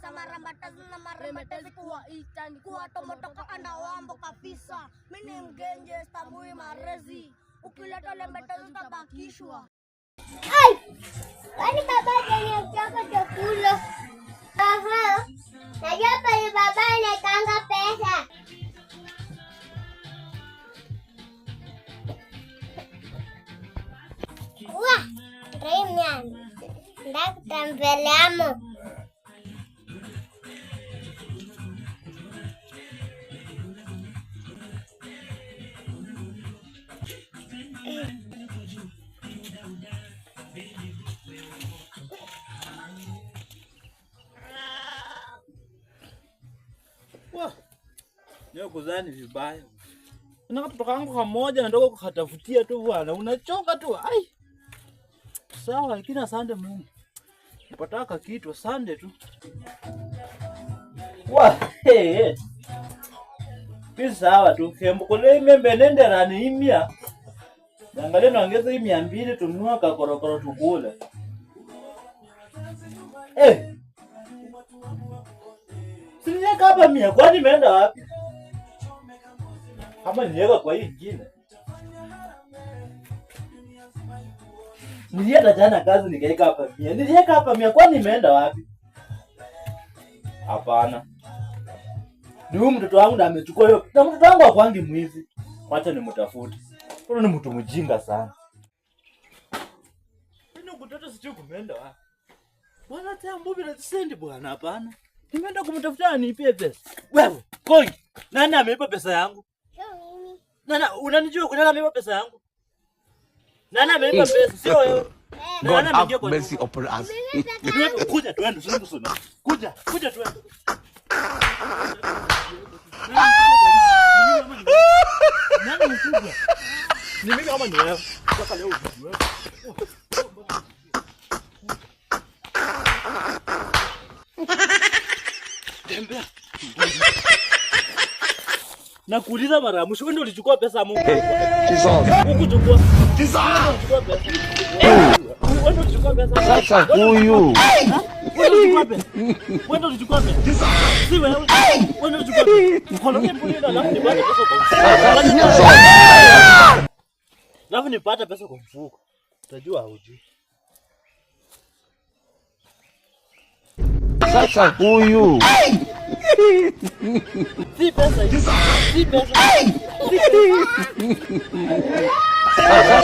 na marembetezi kuwa tomotoka andawambo kabisa. Mimi mgenje stabui marezi. Ukileta lembetezi utabakishwa. Ai! Kwani baba ananiachia chakula? Aha. Najua pale baba anatanga pesa. Wah, Remian. Ndak tambelamo. Wah, leo kuzani vibaya. Unaka kutoka wangu kamoja ndogo kukatafutia tu bwana. Unachoka tu. Ai. Sawa, lakini asante Mungu. Nipataka kitu asante tu. Wah, hey. Pisa sawa tu. Kembo kule imembe nende rani imia. Angalia naongeza hii 200 tununua kakorokoro tukule. Siniweka hapa 100 kwani imeenda wapi? Kama niweka kwa hii nyingine. Nilienda jana kazi nikaweka hapa 100. Niliweka hapa 100 kwani imeenda wapi? Hapana. Ndio mtoto wangu ndo amechukua hiyo. Na mtoto wangu akwangi mwizi. Acha nimtafute. Huyo ni mtu mjinga sana. Nini mtoto sijui kumeenda wapi? Bwana tia mbubi na sendi bwana hapana. Nimeenda kumtafuta anipie pesa. Wewe, koi. Nani ameiba pesa yangu? Mimi. Nana, unanijua kuna nani ameiba pesa yangu? Nani ameiba pesa? Sio wewe. God have mercy upon us. Kuja tuende sundu. Kuja tuende. Nani mkubwa? Ni mimi kama ni wewe. Sasa leo wewe. Tembea. Nakuuliza mara ya mwisho wewe ndio ulichukua pesa ya Mungu. Ukuchukua. Wewe ndio ulichukua pesa. Sasa huyu. Wewe ndio ulichukua pesa. Si wewe. Wewe ndio ulichukua pesa. Mkono nipulida alafu nipate pesa kwa mfuko. Alafu nipate pesa kwa mfuko. Utajua hujui. Sasa huyu. Si pesa. Si pesa. Sasa